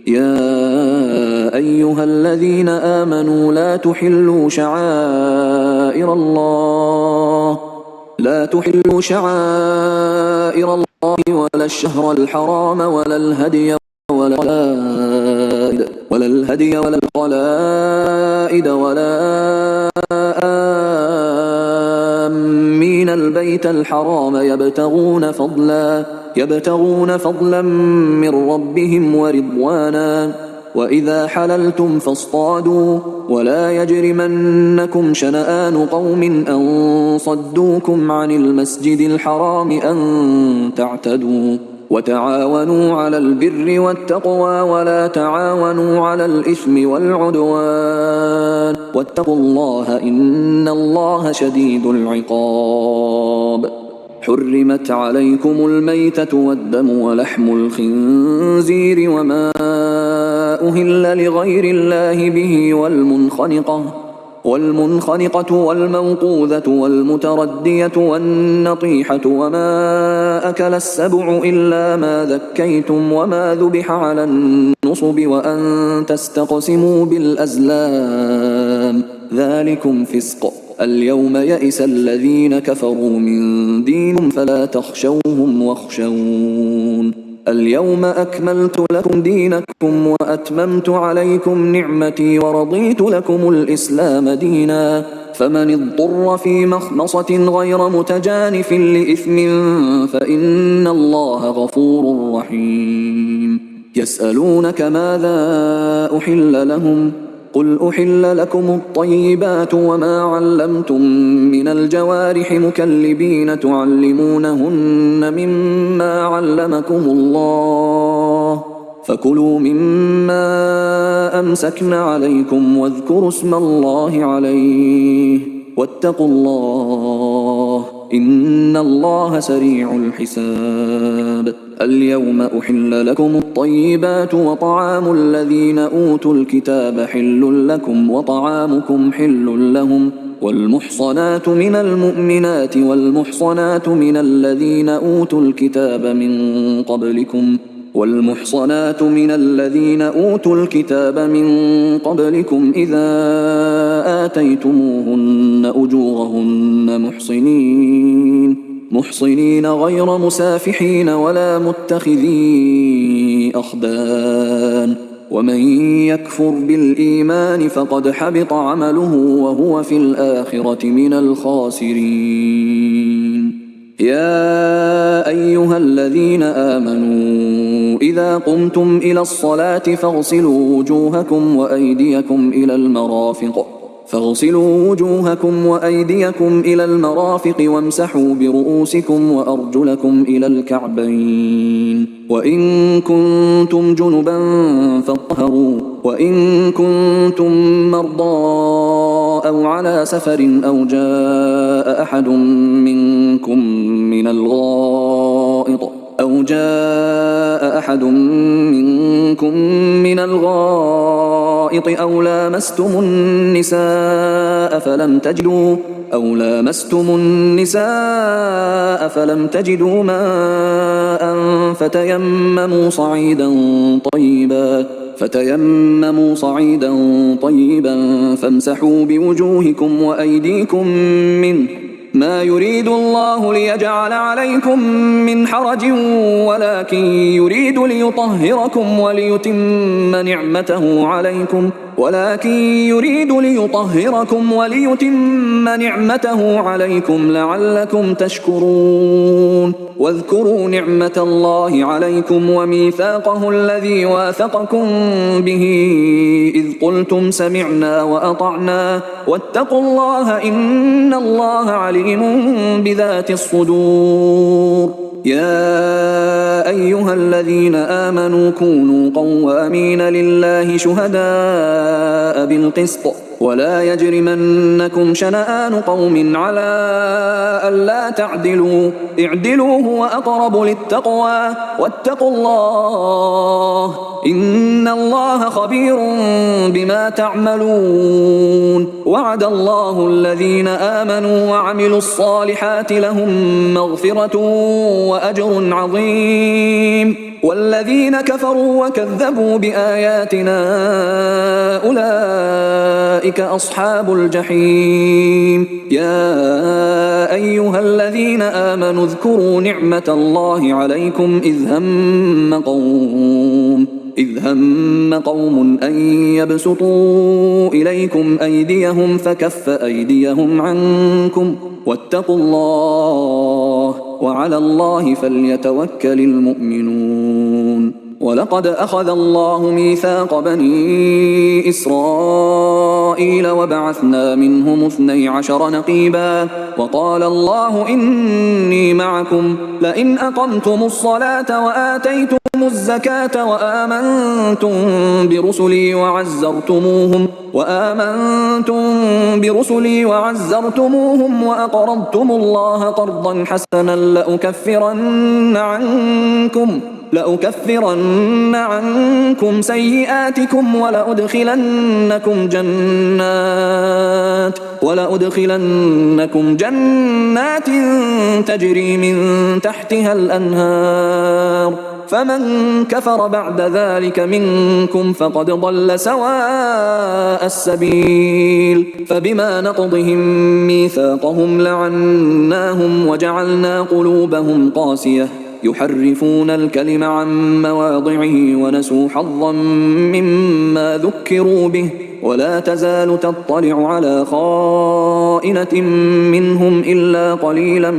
يا أيها الذين آمنوا لا تحلوا شعائر الله ولا الشهر الحرام ولا الهدي ولا القلائد ولا آمين البيت الحرام يبتغون فضلا من ربهم ورضوانا وإذا حللتم فاصطادوا ولا يجرمنكم شنآن قوم أن صدوكم عن المسجد الحرام أن تعتدوا وتعاونوا على البر والتقوى ولا تعاونوا على الإثم والعدوان واتقوا الله إن الله شديد العقاب. حرمت عليكم الميتة والدم ولحم الخنزير وما أهل لغير الله به والمنخنقة والموقوذة والمتردية والنطيحة وما أكل السبع إلا ما ذكيتم وما ذبح على النصب وأن تستقسموا بالأزلام ذلكم فسق. اليوم يئس الذين كفروا من دينهم فلا تخشوهم واخشون. اليوم أكملت لكم دينكم وأتممت عليكم نعمتي ورضيت لكم الإسلام دينا فمن اضطر في مخمصة غير متجانف لإثم فإن الله غفور رحيم. يسألونك ماذا أحل لهم قل أحل لكم الطيبات وما علمتم من الجوارح مكلبين تعلمونهن مما علمكم الله فكلوا مما أمسكن عليكم واذكروا اسم الله عليه واتقوا الله إن الله سريع الحساب. اليوم أحل لكم الطيبات وطعام الذين أوتوا الكتاب حل لكم وطعامكم حل لهم والمحصنات من المؤمنات والمحصنات من الذين أوتوا الكتاب من قبلكم إذا آتيتموهن أجورهن محصنين غير مسافحين ولا متخذي أخدان ومن يكفر بالإيمان فقد حبط عمله وهو في الآخرة من الخاسرين. يا أيها الذين آمنوا إذا قمتم إلى الصلاة فاغسلوا وجوهكم وأيديكم إلى المرافق وامسحوا برؤوسكم وأرجلكم إلى الكعبين وإن كنتم جنبا فاطهروا وإن كنتم مرضى أو على سفر أو جاء أحد منكم من الغائط أو لامستم النساء فلم تجدوا ماء فتيمموا صعيدا طيبا فامسحوا بوجوهكم وأيديكم منه ما يريد الله ليجعل عليكم من حرج ولكن يريد ليطهركم وليتم نعمته عليكم لعلكم تشكرون. واذكروا نعمة الله عليكم وميثاقه الذي واثقكم به إذ قلتم سمعنا وأطعنا واتقوا الله إن الله عليم بذات الصدور. يا أيها الذين آمنوا كونوا قوامين لله شهداء بالقسط ولا يجرمنكم شنآن قوم على ألا تعدلوا اعدلوا هو أقرب للتقوى واتقوا الله إن الله خبير بما تعملون. وعد الله الذين آمنوا وعملوا الصالحات لهم مغفرة وأجر عظيم. والذين كفروا وكذبوا بآياتنا أولئك أصحاب الجحيم. يا أيها الذين آمنوا اذكروا نعمة الله عليكم إذ هم قوم أن يبسطوا إليكم أيديهم فكف أيديهم عنكم واتقوا الله وعلى الله فليتوكل المؤمنون. ولقد أخذ الله ميثاق بني إسرائيل وبعثنا منهم 12 نقيبا وقال الله إني معكم لئن أقمتم الصلاة وآتيتم الزكاة وآمنتم برسلي وعزرتموهم وأقرضتم الله قرضا حسنا لأكفرن عنكم سيئاتكم ولأدخلنكم جنات تجري من تحتها الأنهار فمن كفر بعد ذلك منكم فقد ضل سواء السبيل. فبما نقضهم ميثاقهم لعناهم وجعلنا قلوبهم قاسية يحرفون الكلم عن مواضعه ونسوا حظا مما ذكروا به ولا تزال تطلع على خائنة منهم إلا قليلا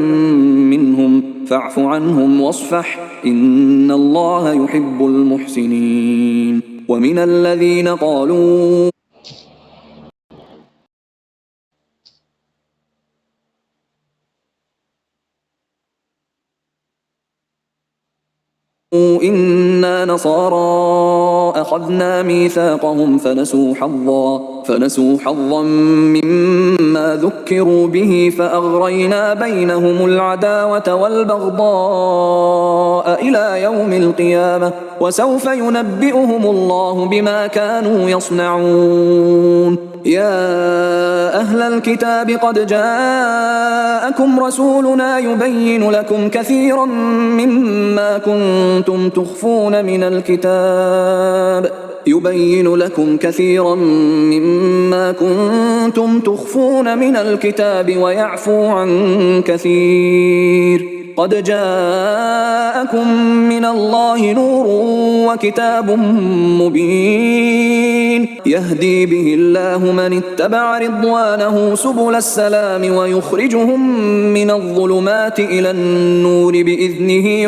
منهم فاعف عنهم واصفح إن الله يحب المحسنين. ومن الذين قالوا إنا نصارى أخذنا ميثاقهم فنسوا حظا مما ذكروا به فأغرينا بينهم العداوة والبغضاء إلى يوم القيامة وسوف ينبئهم الله بما كانوا يصنعون. يا أهل الكتاب قد جاءكم رسولنا يبين لكم كثيرا مما كنتم تخفون من الكتاب ويعفو عن كثير. قد جاءكم من الله نور وكتاب مبين يهدي به الله من اتبع رضوانه سبل السلام ويخرجهم من الظلمات إلى النور بإذنه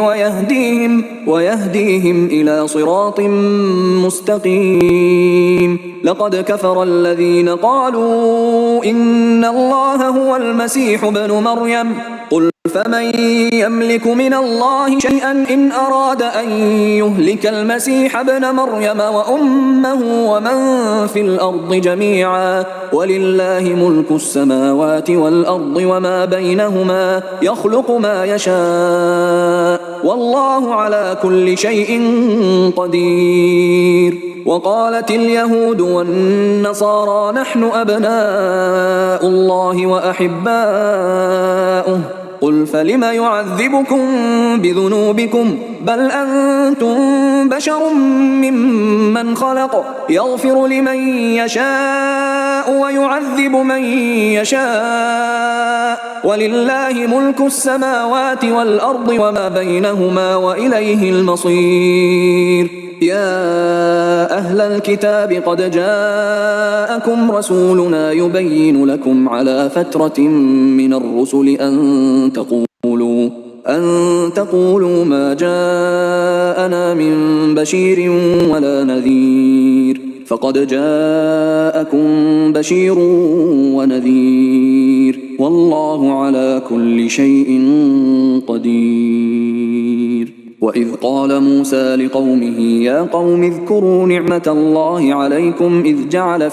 ويهديهم إلى صراط مستقيم. لقد كفر الذين قالوا إن الله هو المسيح ابن مريم قل فمن يملك من الله شيئا إن أراد أن يهلك المسيح ابن مريم وأمه ومن في الأرض جميعا ولله ملك السماوات والأرض وما بينهما يخلق ما يشاء والله على كل شيء قدير. وقالت اليهود والنصارى نحن أبناء الله وأحباؤه قل فلم يعذبكم بذنوبكم بل أنتم بشر ممن خلق يغفر لمن يشاء ويعذب من يشاء ولله ملك السماوات والأرض وما بينهما وإليه المصير. يا أهل الكتاب قد جاءكم رسولنا يبين لكم على فترة من الرسل أن تقولوا ما جاءنا من بشير ولا نذير فقد جاءكم بشير ونذير والله على كل شيء قدير. وإذ قال موسى لقومه يا قوم اذكروا نعمة الله عليكم إذ جعل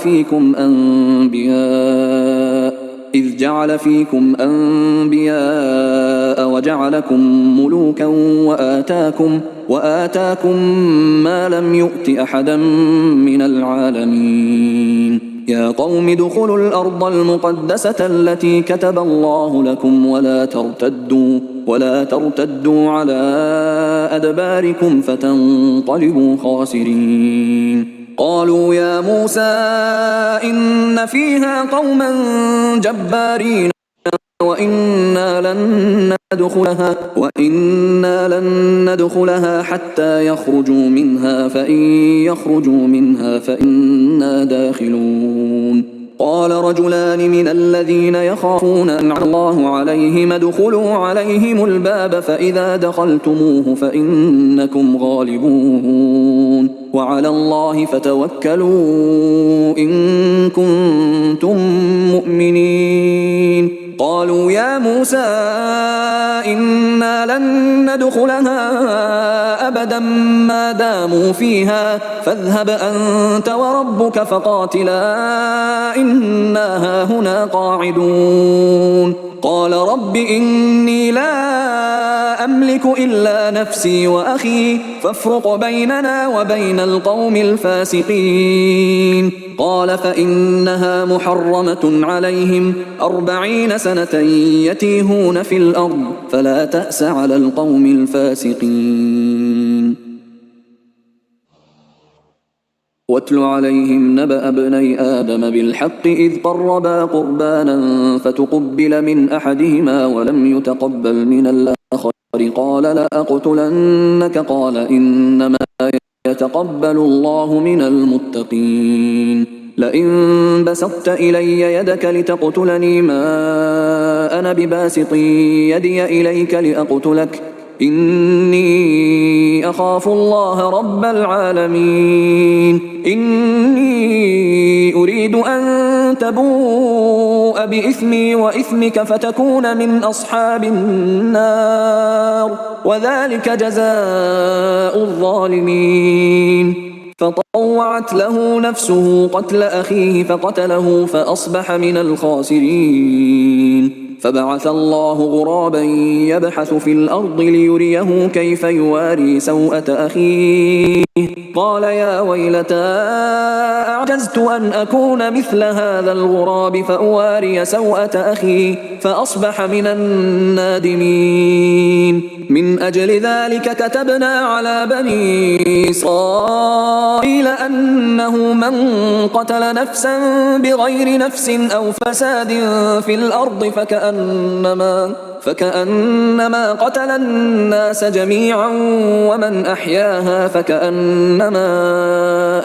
فيكم أنبياء وجعلكم ملوكا وآتاكم ما لم يؤت أحدا من العالمين. يا قوم ادخلوا الأرض المقدسة التي كتب الله لكم ولا ترتدوا على أدباركم فتنقلبوا خاسرين. قالوا يا موسى إن فيها قوما جبارين وإنا لن ندخلها حتى يخرجوا منها فإن يخرجوا منها فإنا داخلون. قال رجلان من الذين يخافون أنعم الله عليهم ادخلوا عليهم الباب فإذا دخلتموه فإنكم غالبون وعلى الله فتوكلوا إن كنتم مؤمنين. قالوا يا موسى إنا لن ندخلها أبدا ما داموا فيها فاذهب أنت وربك فقاتلا إنا هاهنا قاعدون. قال رب إني لا أملك إلا نفسي وأخي فافرق بيننا وبين القوم الفاسقين. قال فإنها محرمة عليهم 40 سنة يتيهون في الأرض فلا تأس على القوم الفاسقين. واتل عليهم نبأ ابني آدم بالحق إذ قربا قربانا فتقبل من أحدهما ولم يتقبل من الآخر قال لأقتلنك قال إنما يتقبل الله من المتقين. لئن بسطت إلي يدك لتقتلني ما أنا بباسط يدي إليك لأقتلك إني أخاف الله رب العالمين. إني أريد أن تبوء بإثمي وإثمك فتكون من أصحاب النار وذلك جزاء الظالمين. فطوعت له نفسه قتل أخيه فقتله فأصبح من الخاسرين. فبعث الله غرابا يبحث في الأرض ليريه كيف يواري سوءة أخيه قال يا ويلتى أعجزت أن أكون مثل هذا الغراب فأواري سوءة أخي فأصبح من النادمين. من أجل ذلك كتبنا على بني إسرائيل أنه من قتل نفسا بغير نفس أو فساد في الأرض فكأنما قتل الناس جميعا ومن أحياها فكأنما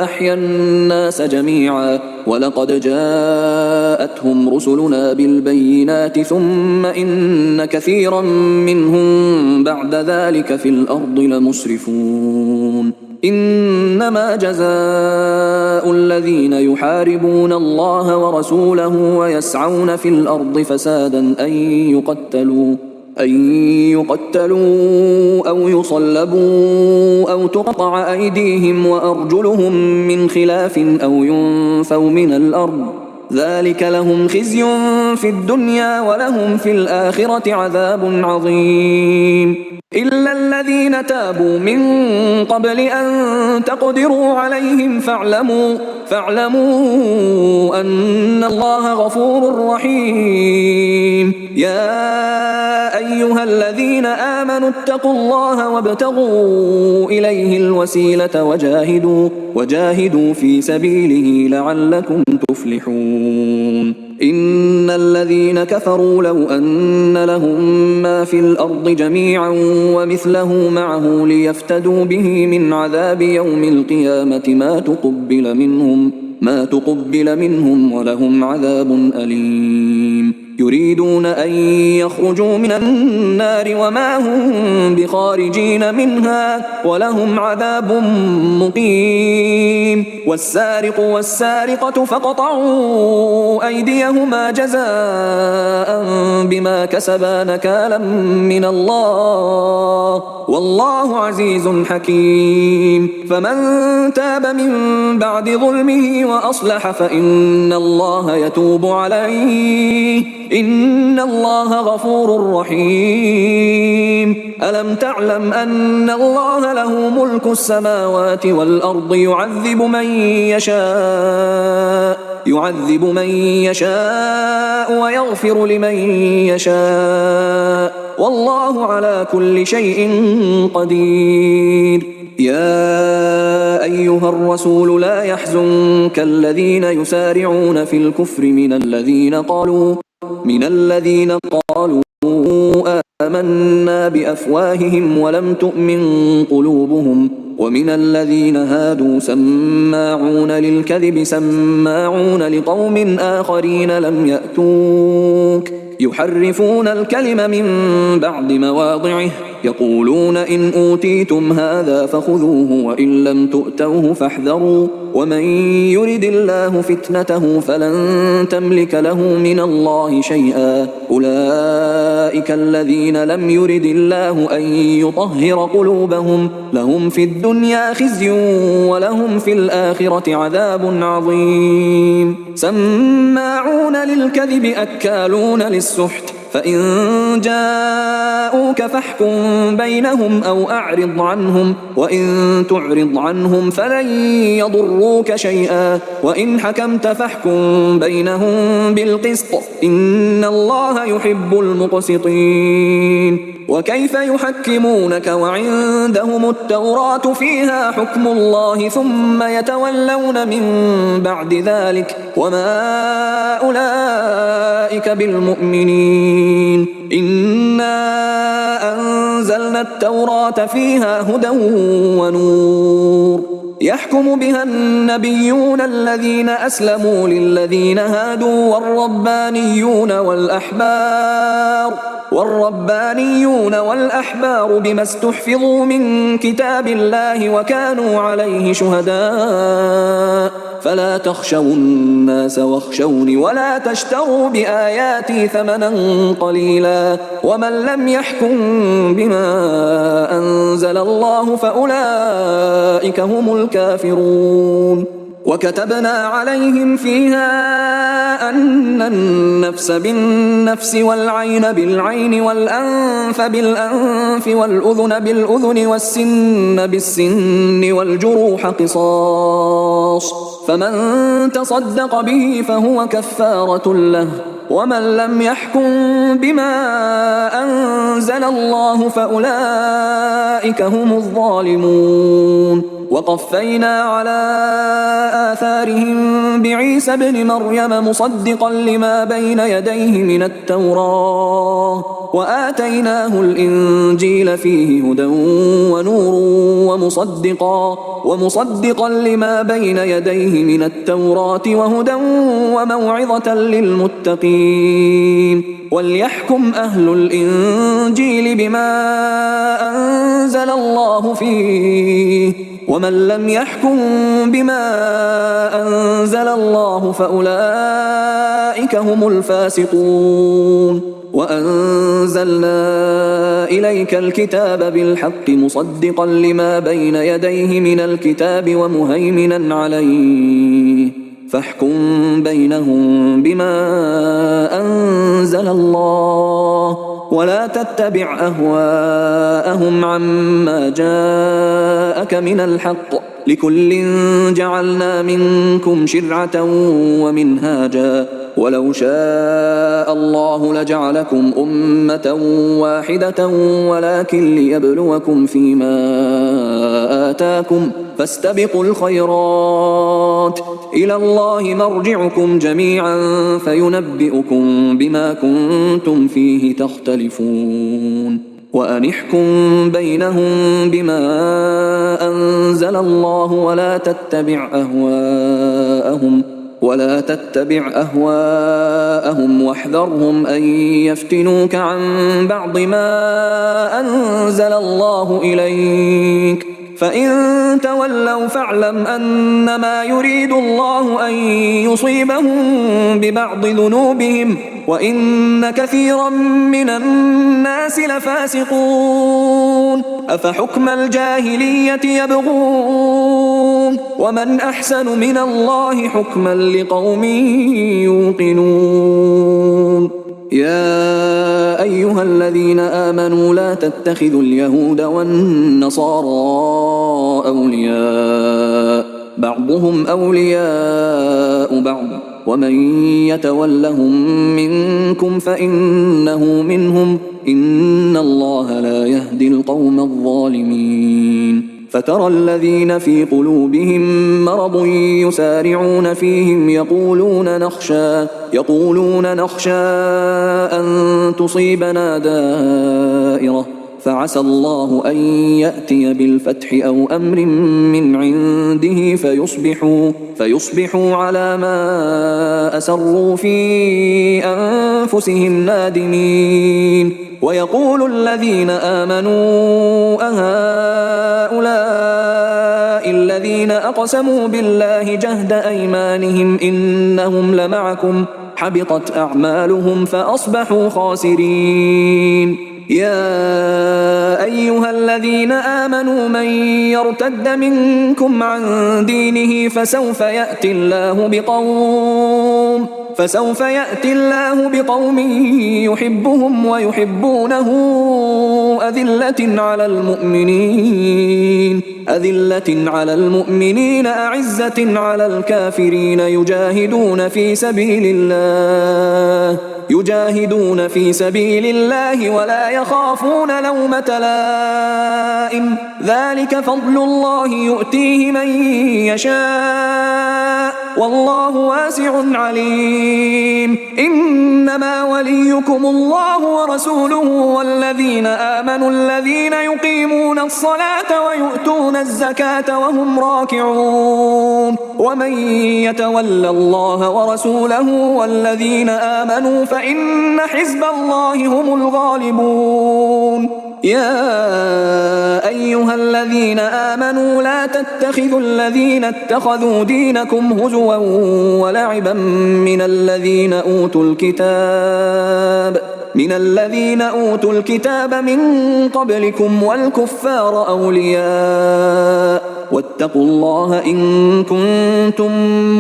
أحيا الناس جميعا ولقد جاءتهم رسلنا بالبينات ثم إن كثيرا منهم بعد ذلك في الأرض لمسرفون. إنما جزاء الذين يحاربون الله ورسوله ويسعون في الأرض فسادا أن يقتلوا أو يصلبوا أو تقطع أيديهم وأرجلهم من خلاف أو ينفوا من الأرض ذلك لهم خزي في الدنيا ولهم في الآخرة عذاب عظيم. إلا الذين تابوا من قبل أن تقدروا عليهم فاعلموا أن الله غفور رحيم. يا أيها الذين آمنوا اتقوا الله وابتغوا إليه الوسيلة وجاهدوا في سبيله لعلكم تفلحون. إن الذين كفروا لو أن لهم ما في الأرض جميعا ومثله معه ليفتدوا به من عذاب يوم القيامة ما تقبل منهم ولهم عذاب أليم. يريدون أن يخرجوا من النار وما هم بخارجين منها ولهم عذاب مقيم. والسارق والسارقة فاقطعوا أيديهما جزاء بما كسبا نكالا من الله والله عزيز حكيم. فمن تاب من بعد ظلمه وأصلح فإن الله يتوب عليه إن الله غفور رحيم. ألم تعلم أن الله له ملك السماوات والأرض يعذب من يشاء ويغفر لمن يشاء والله على كل شيء قدير. يا أيها الرسول لا يحزنك الذين يسارعون في الكفر من الذين قالوا آمنا بأفواههم ولم تؤمن قلوبهم، ومن الذين هادوا سماعون للكذب سماعون لقوم آخرين لم يأتوك يحرفون الكلم من بعد مواضعه يقولون إن أوتيتم هذا فخذوه وإن لم تؤتوه فاحذروا ومن يرد الله فتنته فلن تملك له من الله شيئا أولئك الذين لم يرد الله أن يطهر قلوبهم لهم في الدنيا خزي ولهم في الآخرة عذاب عظيم. سماعون للكذب أكالون للسحت فإن جاءوك فاحكم بينهم أو أعرض عنهم وإن تعرض عنهم فلن يضروك شيئا وإن حكمت فاحكم بينهم بالقسط إن الله يحب المقسطين. وكيف يحكمونك وعندهم التوراة فيها حكم الله ثم يتولون من بعد ذلك وما أولئك بالمؤمنين. إنا أنزلنا التوراة فيها هدى والنور يحكم بها النبيون الذين أسلموا للذين هادوا والربانيون والأحبار بما استحفظوا من كتاب الله وكانوا عليه شهداء فلا تخشوا الناس واخشوني ولا تشتروا بآياتي ثمنا قليلا ومن لم يحكم بما أنزل الله فأولئك هم الكافرون. وكتبنا عليهم فيها أن النفس بالنفس والعين بالعين والأنف بالأنف والأذن بالأذن والسن بالسن والجروح قصاص فمن تصدق به فهو كفارة له ومن لم يحكم بما أنزل الله فأولئك هم الظالمون. وقفينا على آثارهم بعيسى ابن مريم مصدقا لما بين يديه من التوراة وآتيناه الإنجيل فيه هدى ونور ومصدقا لما بين يديه من التوراة وهدى وموعظة للمتقين. وليحكم أهل الإنجيل بما أنزل الله فيه ومن لم يحكم بما أنزل الله فأولئك هم الفاسقون. وأنزلنا إليك الكتاب بالحق مصدقا لما بين يديه من الكتاب ومهيمنا عليه فاحكم بينهم بما أنزل الله ولا تتبع أهواءهم عما جاءك من الحق لكل جعلنا منكم شرعة ومنهاجا ولو شاء الله لجعلكم أمة واحدة ولكن ليبلوكم فيما آتاكم فاستبقوا الخيرات إلى الله مرجعكم جميعا فينبئكم بما كنتم فيه تختلفون. وأنحكم بينهم بما أنزل الله ولا تتبع أهواءهم واحذرهم أن يفتنوك عن بعض ما أنزل الله إليك فإن تولوا فاعلم أنما يريد الله أن يصيبهم ببعض ذنوبهم وإن كثيرا من الناس لفاسقون. أفحكم الجاهلية يبغون ومن أحسن من الله حكما لقوم يوقنون. يا أيها الذين آمنوا لا تتخذوا اليهود والنصارى أولياء بعضهم أولياء بعض ومن يتولهم منكم فإنه منهم إن الله لا يهدي القوم الظالمين فترى الذين في قلوبهم مرض يسارعون فيهم يقولون نخشى أن تصيبنا دائرة فعسى الله أن يأتي بالفتح أو أمر من عنده فيصبحوا على ما أسروا في أنفسهم نادمين ويقول الذين آمنوا أهؤلاء الذين أقسموا بالله جهد أيمانهم إنهم لمعكم حبطت أعمالهم فأصبحوا خاسرين يا أيها الذين آمنوا من يرتد منكم عن دينه فسوف يأتي الله بقوم يحبهم ويحبونه أذلة على المؤمنين أعزة على الكافرين يجاهدون في سبيل الله ولا يخافون لومة لائم ذلك فضل الله يؤتيه من يشاء والله واسع عليم إنما وليكم الله ورسوله والذين آمنوا الذين يقيمون الصلاة ويؤتون الزكاة وهم راكعون ومن يتول الله ورسوله والذين آمنوا فإن حزب الله هم الغالبون يا أيها الذين آمنوا لا تتخذوا الذين اتخذوا دينكم هزوا ولعبا من الذين أوتوا الكتاب من قبلكم والكفار أولياء واتقوا الله إن كنتم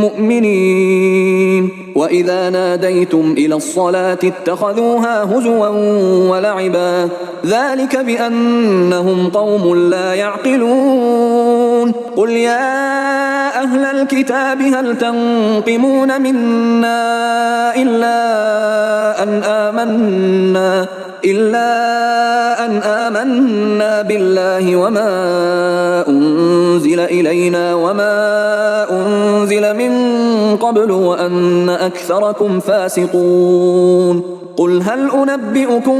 مؤمنين وإذا ناديتم إلى الصلاة اتخذوها هزوا ولعبا ذلك بأنهم قوم لا يعقلون قل يا أهل الكتاب هل تنقمون منا إلا أن آمنا بالله وما أنزل إلينا وما أنزل من قبل وأن أكثركم فاسقون قل هل أنبئكم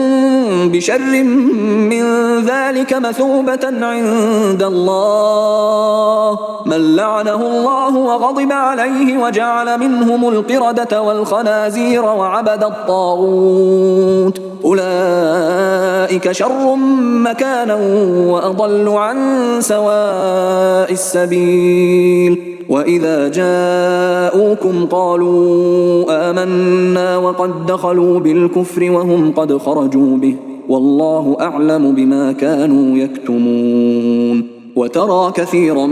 بشر من ذلك مثوبة عند الله من لعنه الله وغضب عليه وجعل منهم القردة والخنازير وعبد الطاغوت أولئك شر مكانا وأضل عن سواء السبيل وإذا جاءوكم قالوا آمنا وقد دخلوا بالكفر وهم قد خرجوا به والله أعلم بما كانوا يكتمون وترى كثيرا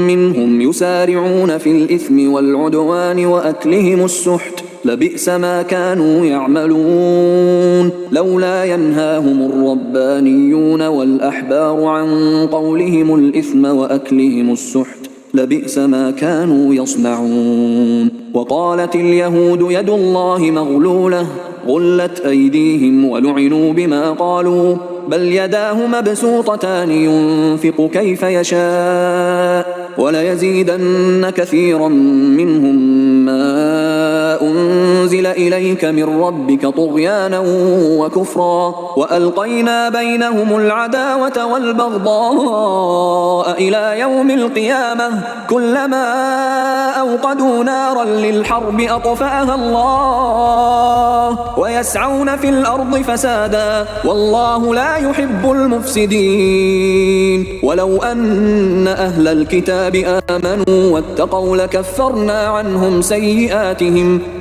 منهم يسارعون في الإثم والعدوان وأكلهم السحت لبئس ما كانوا يعملون لولا ينهاهم الربانيون والأحبار عن قولهم الإثم وأكلهم السحت لبئس ما كانوا يصنعون وقالت اليهود يد الله مغلولة غلت أيديهم ولعنوا بما قالوا بل يداه مبسوطتان ينفق كيف يشاء وليزيدن كثيرا منهم ما أنزل إليك من ربك طغيانا وكفرا وألقينا بينهم العداوة والبغضاء إلى يوم القيامة كلما أوقدوا نارا للحرب أطفأها الله ويسعون في الأرض فسادا والله لا يحب المفسدين ولو أن أهل الكتاب آمنوا واتقوا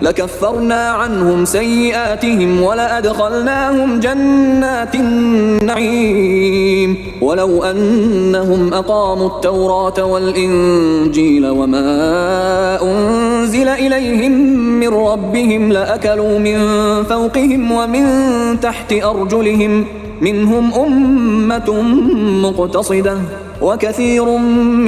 لكفرنا عنهم سيئاتهم ولأدخلناهم جنات النعيم ولو أنهم أقاموا التوراة والإنجيل وما أنزل إليهم من ربهم لأكلوا من فوقهم ومن تحت أرجلهم منهم أمة مقتصدة وكثير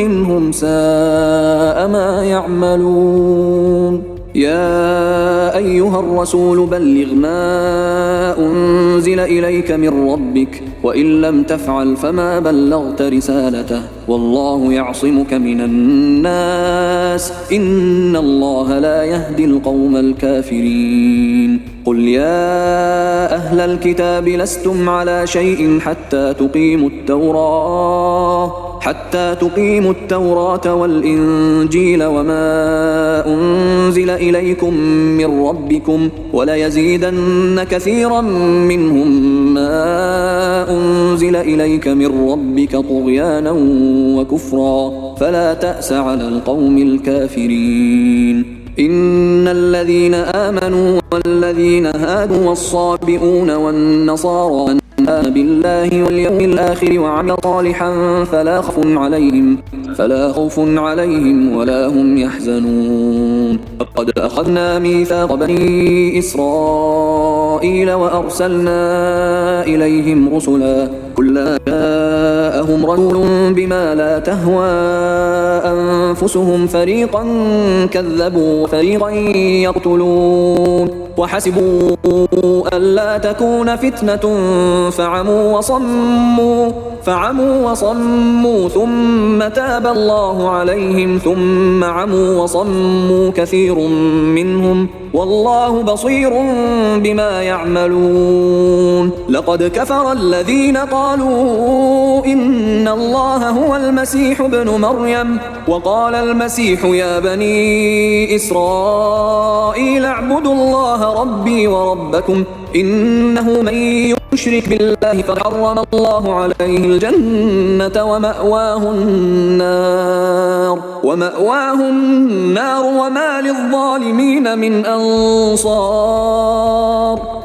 منهم ساء ما يعملون. يا أيها الرسول بلغ ما أنزل إليك من ربك وإن لم تفعل فما بلغت رسالته والله يعصمك من الناس إن الله لا يهدي القوم الكافرين. قل يا أهل الكتاب لستم على شيء حتى تقيموا التوراة والإنجيل وما أنزل إليكم من ربكم وليزيدن كثيرا منهم ما أنزل إليك من ربك طغيانا وكفرا فلا تأس على القوم الكافرين. إن الذين آمنوا والذين هادوا والصابئون والنصارى من آمن بالله واليوم الآخر وعمل صالحا فلا خوف عليهم ولا هم يحزنون. لقد أخذنا ميثاق بني إسرائيل وأرسلنا إليهم رسلا كلما جاءهم رسول بما لا تهوى أنفسهم فريقا كذبوا وفريقا يقتلون وحسبوا ألا تكون فتنة فعموا وصموا ثم تاب الله عليهم ثم عموا وصموا كثير منهم والله بصير بما يعملون. لقد كفر الذين قالوا إن الله هو المسيح ابن مريم وقال المسيح يا بني إسرائيل اعبدوا الله ربي وربكم إنه من يشرك بالله فقد حرم الله عليه الجنة ومأواه النار وما للظالمين من أنصار.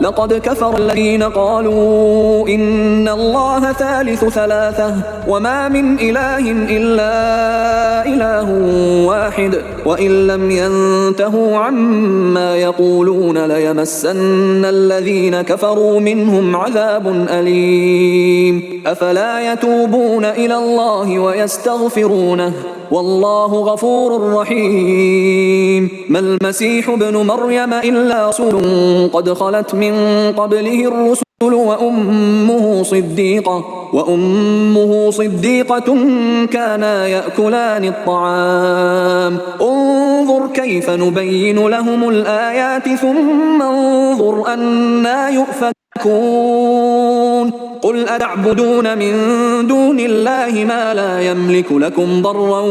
لقد كفر الذين قالوا إن الله ثالث ثلاثة وما من إله إلا إله واحد وإن لم ينتهوا عما يقولون ليمسن الذين كفروا منهم عذاب أليم. أفلا يتوبون إلى الله ويستغفرونه والله غفور رحيم. ما المسيح ابن مريم إلا رسول قد خلت من قبله الرسل وأمه صديقة كانا يأكلان الطعام انظر كيف نبين لهم الآيات ثم انظر أنا يؤفكون. قل أتعبدون من دون الله ما لا يملك لكم ضرا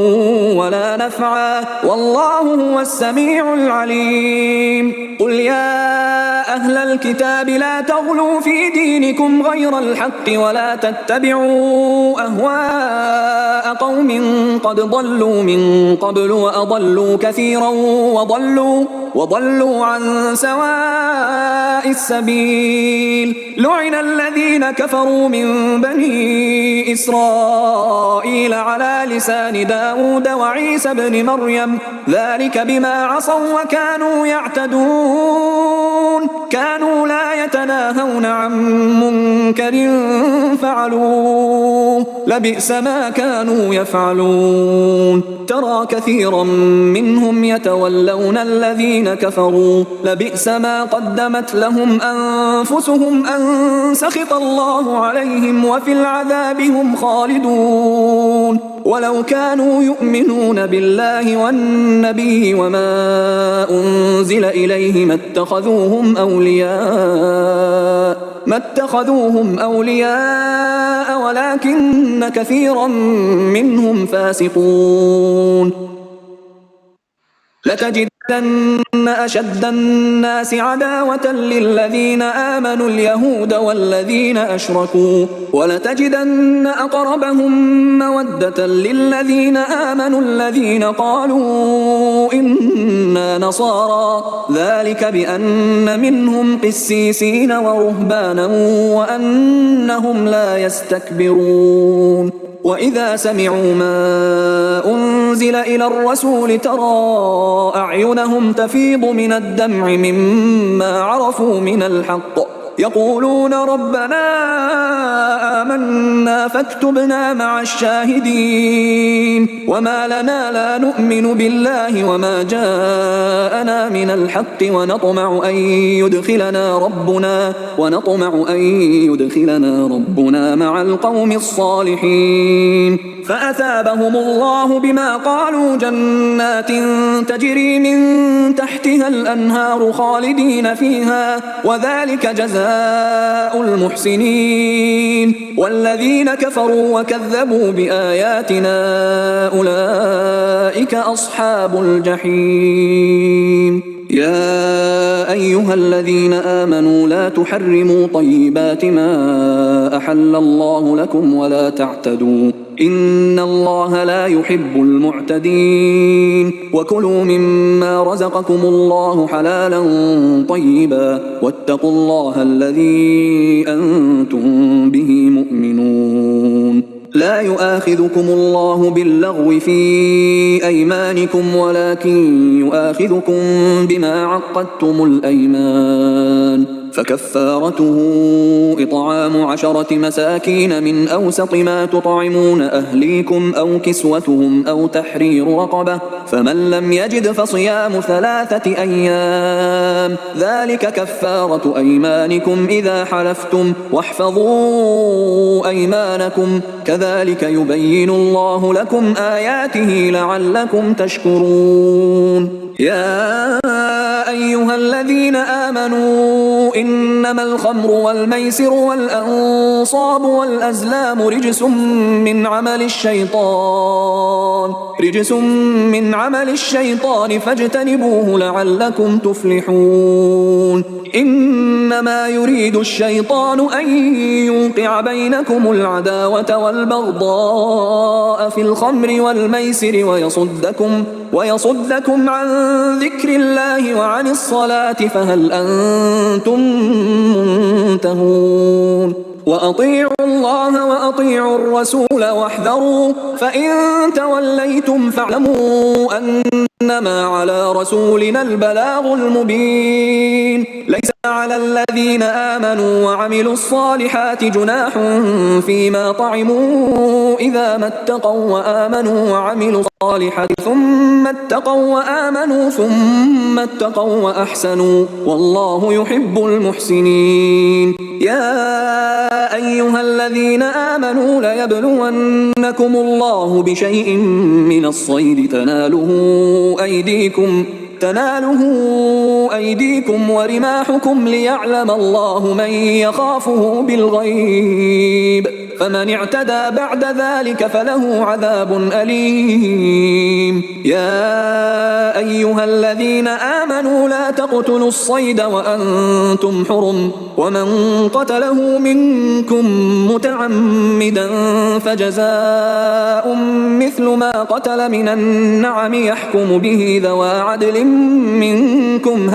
ولا نفعا والله هو السميع العليم. قل يا أهل الكتاب لا تغلوا في دينكم غير الحق ولا تتبعوا أهواء قوم قد ضلوا من قبل وأضلوا كثيرا وضلوا عن سواء السبيل. لعن الذين كفروا من بني إسرائيل على لسان داود وعيسى بن مريم ذلك بما عصوا وكانوا يعتدون كانوا لا يتناهون عن منكر فعلوه لبئس ما كانوا يفعلون. ترى كثيرا منهم يتولون الذين كفروا لبئس ما قدمت لهم أنفسهم أن سخط الله عليهم وفي العذاب هم خالدون. ولو كانوا يؤمنون بالله والنبي وما أنزل إليه ما اتخذوهم أولياء ولكن كثيرا منهم فاسقون. لتجدن أشد الناس عداوة للذين آمنوا اليهود والذين أشركوا ولتجدن أقربهم مودة للذين آمنوا الذين قالوا إنا نصارى ذلك بأن منهم قسيسين ورهبانا وأنهم لا يستكبرون. وإذا سمعوا ما أنزل إلى الرسول ترى أعينهم تفيض من الدمع مما عرفوا من الحق يقولون ربنا آمنا فاكتبنا مع الشاهدين وما لنا لا نؤمن بالله وما جاءنا من الحق ونطمع أن يدخلنا ربنا مع القوم الصالحين فأثابهم الله بما قالوا جنات تجري من تحتها الأنهار خالدين فيها وذلك جزاء المحسنين والذين كفروا وكذبوا بآياتنا أولئك أصحاب الجحيم يا أيها الذين آمنوا لا تحرموا طيبات ما أحل الله لكم ولا تعتدوا إن الله لا يحب المعتدين وكلوا مما رزقكم الله حلالا طيبا واتقوا الله الذي أنتم به مؤمنون لا يؤاخذكم الله باللغو في أيمانكم ولكن يؤاخذكم بما عقدتم الأيمان فكفارته إطعام 10 مساكين من أوسط ما تطعمون أهليكم أو كسوتهم أو تحرير رقبة فمن لم يجد فصيام 3 أيام ذلك كفارة أيمانكم إذا حلفتم واحفظوا أيمانكم كذلك يبين الله لكم آياته لعلكم تشكرون يا أيها الذين آمنوا إنما الخمر والميسر والأنصاب والأزلام رجس من عمل الشيطان فاجتنبوه لعلكم تفلحون إنما يريد الشيطان أن يوقع بينكم العداوة والبغضاء في الخمر والميسر ويصدكم عن ذكر الله وعن الصلاة فهل أنتم منتهون وأطيعوا الله وأطيعوا الرسول واحذروا فإن توليتم فاعلموا أنما على رسولنا البلاغ المبين ليس على الذين آمنوا وعملوا الصالحات جناح فيما طعموا إذا ما اتقوا وآمنوا وعملوا الصالحات ثم اتقوا وأحسنوا والله يحب المحسنين يا أيها الذين آمنوا ليبلونكم الله بشيء من الصيد تناله أيديكم ورماحكم ليعلم الله من يخافه بالغيب فمن اعتدى بعد ذلك فله عذاب أليم يا أيها الذين آمنوا لا تقتلوا الصيد وأنتم حرم ومن قتله منكم متعمدا فجزاء مثل ما قتل من النعم يحكم به ذوى عدل منكم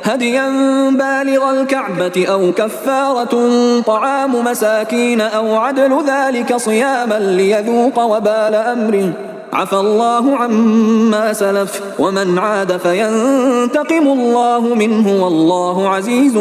هديا بالغ الكعبة أو كفارة طعام مساكين أو عدل ذلك صياما ليذوق وبال أمره عفى الله عما سلف ومن عاد فينتقم الله منه والله عزيز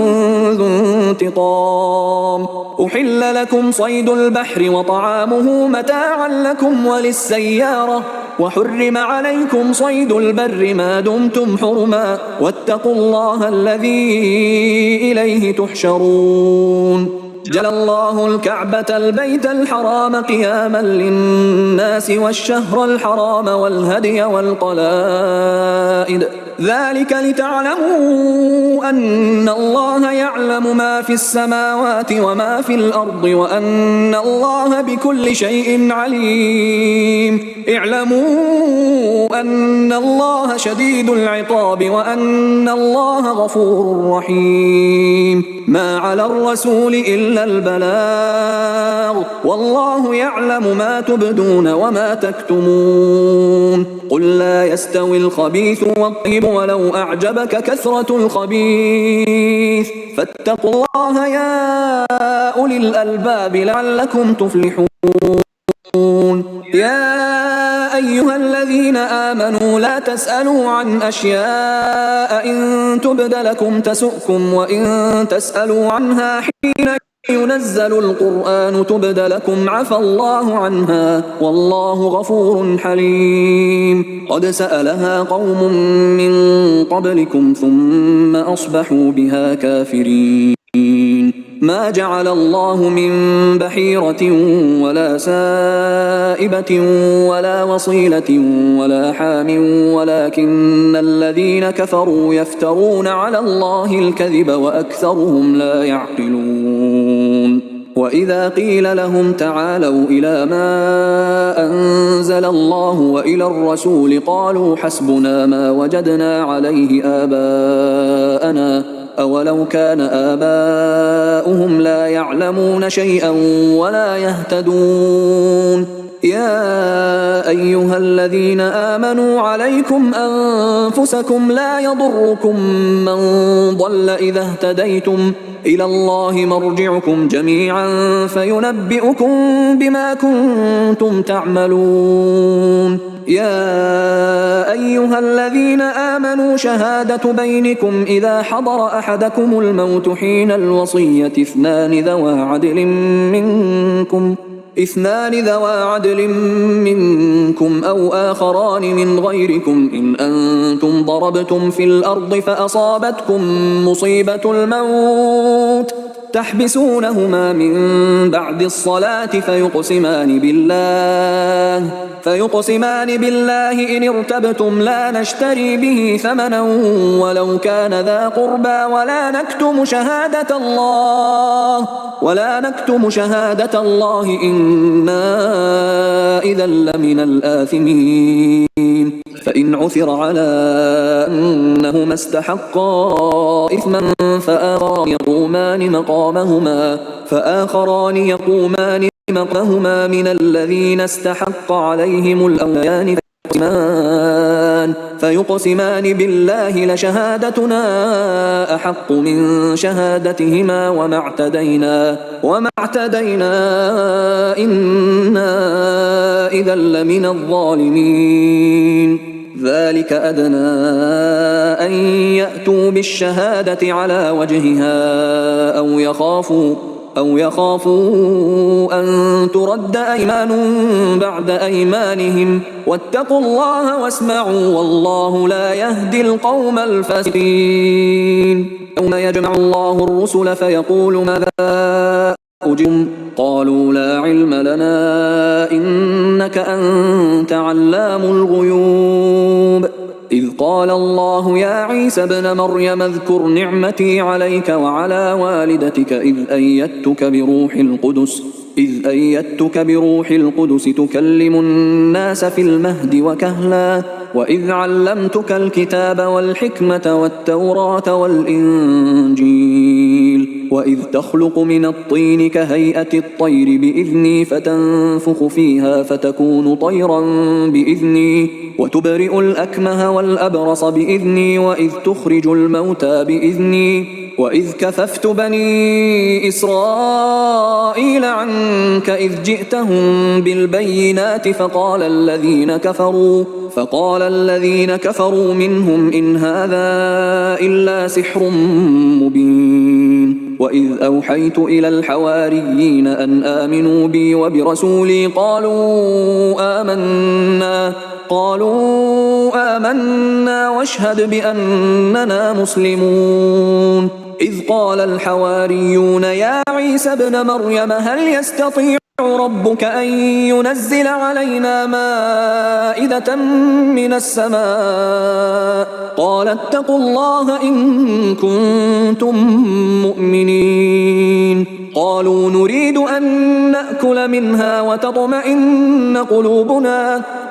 ذو انتقام أحل لكم صيد البحر وطعامه متاعا لكم وللسيارة وحرم عليكم صيد البر ما دمتم حرما واتقوا الله الذي إليه تحشرون جعل الله الكعبة البيت الحرام قياما للناس والشهر الحرام والهدي والقلائد ذلك لتعلموا أن الله يعلم ما في السماوات وما في الأرض وأن الله بكل شيء عليم اعلموا أن الله شديد العقاب وأن الله غفور رحيم ما على الرسول إلا البلاغ والله يعلم ما تبدون وما تكتمون قل لا يستوي الخبيث والطيب ولو أعجبك كثرة الخبيث فاتقوا الله يا أولي الألباب لعلكم تفلحون يا أيها الذين آمنوا لا تسألوا عن أشياء إن تبد لكم تسؤكم وإن تسألوا عنها حين ينزل القرآن تبد لكم عفى الله عنها والله غفور حليم. قد سألها قوم من قبلكم ثم أصبحوا بها كافرين. ما جعل الله من بحيرة ولا سائبة ولا وصيلة ولا حام ولكن الذين كفروا يفترون على الله الكذب وأكثرهم لا يعقلون. وإذا قيل لهم تعالوا إلى ما أنزل الله وإلى الرسول قالوا حسبنا ما وجدنا عليه آباءنا أولو كان آباؤهم لا يعلمون شيئا ولا يهتدون. يا أيها الذين آمنوا عليكم أنفسكم لا يضركم من ضل إذا اهتديتم إلى الله مرجعكم جميعا فينبئكم بما كنتم تعملون. يا أيها الذين آمنوا شهادة بينكم إذا حضر أحدكم الموت حين الوصية اثنان ذوى عدل منكم أو آخران من غيركم إن أنتم ضربتم في الأرض فأصابتكم مصيبة الموت تحبسونهما من بعد الصلاة فيقسمان بالله إن ارتبتم لا نشتري به ثمنا ولو كان ذا قربى ولا نكتم شهادة الله إنا إذا لمن الآثمين. فإن عثر على أنهما استحقا إثما فآخران يقومان مقامهما من الذين استحق عليهم الأوليان فيقسمان بالله لشهادتنا أحق من شهادتهما وما اعتدينا إنا إذا لمن الظالمين. ذلك أدنى أن يأتوا بالشهادة على وجهها أو يخافوا أن ترد أيمان بعد أيمانهم واتقوا الله واسمعوا والله لا يهدي القوم الفاسقين. يوم يجمع الله الرسل فيقول ماذا أجبتم قالوا لا علم لنا إنك أنت علام الغيوب. إذ قال الله يا عيسى ابن مريم اذكر نعمتي عليك وعلى والدتك إذ أيدتك بروح القدس تكلم الناس في المهد وكهلا وإذ علمتك الكتاب والحكمة والتوراة والإنجيل وإذ تخلق من الطين كهيئة الطير بإذني فتنفخ فيها فتكون طيرا بإذني وتبرئ الأكمه والأبرص بإذني وإذ تخرج الموتى بإذني وإذ كففت بني إسرائيل عنك إذ جئتهم بالبينات فقال الذين كفروا منهم إن هذا إلا سحر مبين. وإذ أوحيت إلى الحواريين أن آمنوا بي وبرسولي قالوا آمنا واشهد بأننا مسلمون. إذ قال الحواريون يا عيسى ابن مريم هل يستطيع ربك أن ينزل علينا مائدة من السماء قال اتقوا الله إن كنتم مؤمنين. قالوا نريد أن نأكل منها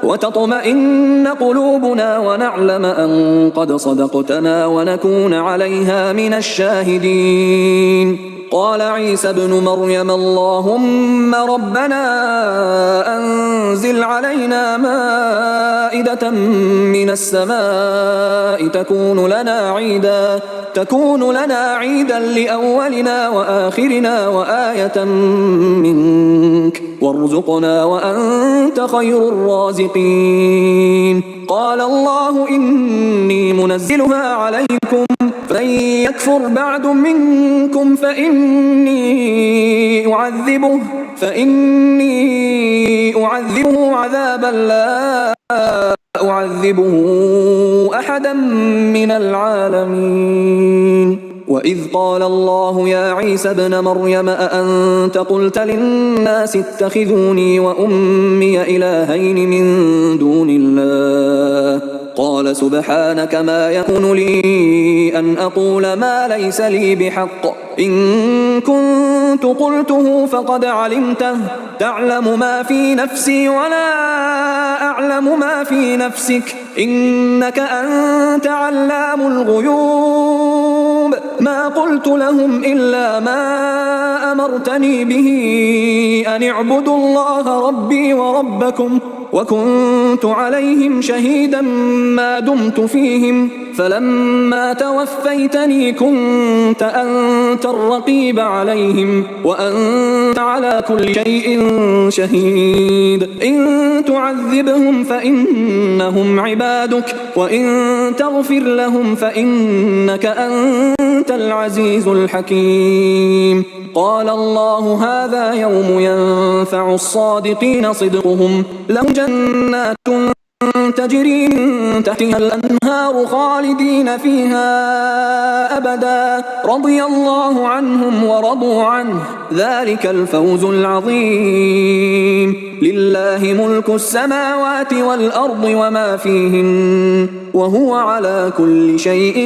وتطمئن قلوبنا ونعلم أن قد صدقتنا ونكون عليها من الشاهدين. قال عيسى ابن مريم اللهم ربنا أنزل علينا مائدة من السماء تكون لنا عيدا لأولنا وآخرنا وآية منك وارزقنا وأنت خير الرازقين. قال الله إني منزلها عليكم فمن يكفر بعد منكم فإني أعذبه عذابا لا أعذبه أحدا من العالمين. وإذ قال الله يا عيسى ابن مريم أأنت قلت للناس اتخذوني وأمي إلهين من دون الله قال سبحانك ما يكون لي أن أقول ما ليس لي بحق إن كنت قلته فقد علمته تعلم ما في نفسي ولا أعلم ما في نفسك إنك أنت علام الغيوب. ما قلت لهم إلا ما أمرتني به أن اعبدوا الله ربي وربكم وكنت عليهم شهيدا ما دمت فيهم فلما توفيتني كنت أنت الرقيب عليهم وأنت على كل شيء شهيد. إن تعذبهم فإنهم عبادك وإن تغفر لهم فإنك أنت العزيز الحكيم. قال الله هذا يوم ينفع الصادقين صدقهم لهم جنات تجري من تحتها الأنهار خالدين فيها أبدا رضي الله عنهم ورضوا عنه ذلك الفوز العظيم. لله ملك السماوات والأرض وما فيهن وهو على كل شيء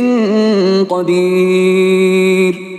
قدير.